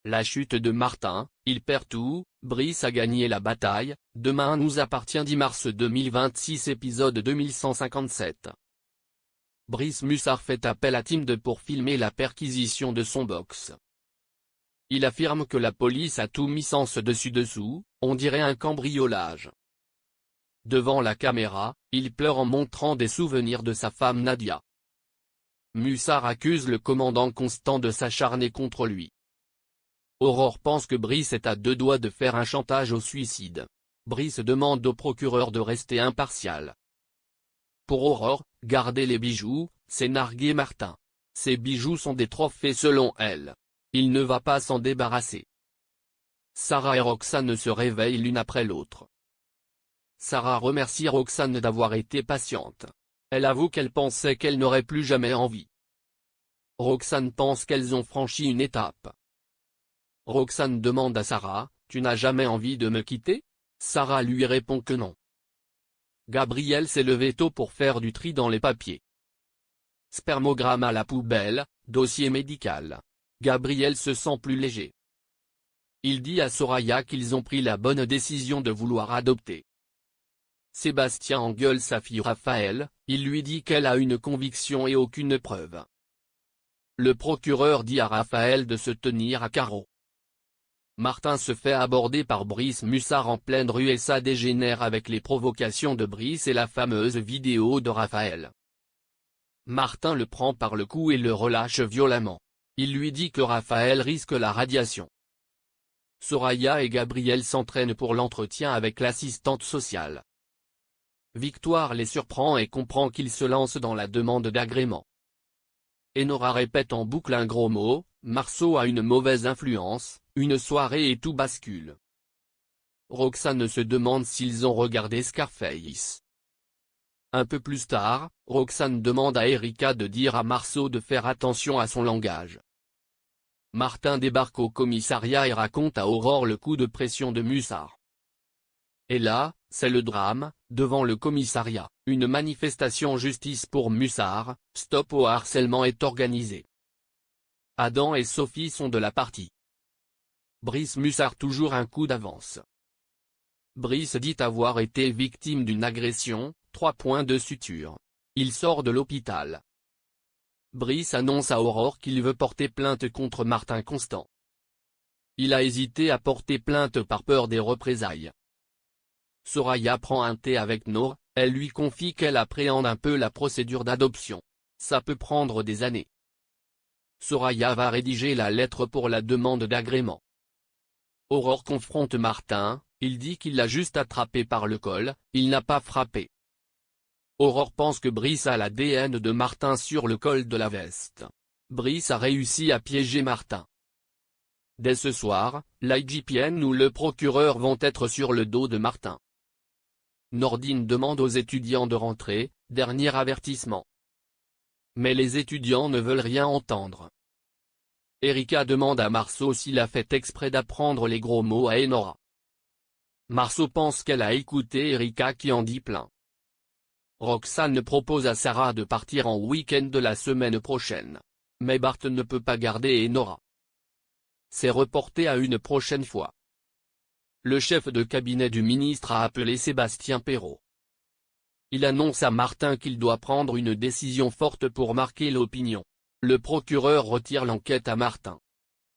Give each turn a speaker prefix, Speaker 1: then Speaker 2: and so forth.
Speaker 1: La chute de Martin, il perd tout, Brice a gagné la bataille, Demain nous appartient 10 mars 2026 épisode 2157. Brice Mussard fait appel à Team 2 pour filmer la perquisition de son box. Il affirme que la police a tout mis sens dessus-dessous, on dirait un cambriolage. Devant la caméra, il pleure en montrant des souvenirs de sa femme Nadia. Mussard accuse le commandant Constant de s'acharner contre lui. Aurore pense que Brice est à deux doigts de faire un chantage au suicide. Brice demande au procureur de rester impartial. Pour Aurore, garder les bijoux, c'est narguer Martin. Ces bijoux sont des trophées selon elle. Il ne va pas s'en débarrasser. Sarah et Roxane se réveillent l'une après l'autre. Sarah remercie Roxane d'avoir été patiente. Elle avoue qu'elle pensait qu'elle n'aurait plus jamais envie. Roxane pense qu'elles ont franchi une étape. Roxane demande à Sarah, « Tu n'as jamais envie de me quitter ?» Sarah lui répond que non. Gabriel s'est levé tôt pour faire du tri dans les papiers. Spermogramme à la poubelle, dossier médical. Gabriel se sent plus léger. Il dit à Soraya qu'ils ont pris la bonne décision de vouloir adopter. Sébastien engueule sa fille Raphaël, il lui dit qu'elle a une conviction et aucune preuve. Le procureur dit à Raphaël de se tenir à carreau. Martin se fait aborder par Brice Mussard en pleine rue et ça dégénère avec les provocations de Brice et la fameuse vidéo de Raphaël. Martin le prend par le cou et le relâche violemment. Il lui dit que Raphaël risque la radiation. Soraya et Gabriel s'entraînent pour l'entretien avec l'assistante sociale. Victoire les surprend et comprend qu'ils se lancent dans la demande d'agrément. Enora répète en boucle un gros mot, Marceau a une mauvaise influence, une soirée et tout bascule. Roxane se demande s'ils ont regardé Scarface. Un peu plus tard, Roxane demande à Erika de dire à Marceau de faire attention à son langage. Martin débarque au commissariat et raconte à Aurore le coup de pression de Mussard. Et là, c'est le drame, devant le commissariat, une manifestation justice pour Mussard, stop au harcèlement est organisée. Adam et Sophie sont de la partie. Brice Mussard toujours un coup d'avance. Brice dit avoir été victime d'une agression, 3 points de suture. Il sort de l'hôpital. Brice annonce à Aurore qu'il veut porter plainte contre Martin Constant. Il a hésité à porter plainte par peur des représailles. Soraya prend un thé avec Nour, elle lui confie qu'elle appréhende un peu la procédure d'adoption. Ça peut prendre des années. Soraya va rédiger la lettre pour la demande d'agrément. Aurore confronte Martin, il dit qu'il l'a juste attrapé par le col, il n'a pas frappé. Aurore pense que Brice a l'ADN de Martin sur le col de la veste. Brice a réussi à piéger Martin. Dès ce soir, l'IGPN ou le procureur vont être sur le dos de Martin. Nordine demande aux étudiants de rentrer, dernier avertissement. Mais les étudiants ne veulent rien entendre. Erika demande à Marceau s'il a fait exprès d'apprendre les gros mots à Enora. Marceau pense qu'elle a écouté Erika qui en dit plein. Roxane propose à Sarah de partir en week-end de la semaine prochaine. Mais Bart ne peut pas garder Enora. C'est reporté à une prochaine fois. Le chef de cabinet du ministre a appelé Sébastien Perrot. Il annonce à Martin qu'il doit prendre une décision forte pour marquer l'opinion. Le procureur retire l'enquête à Martin.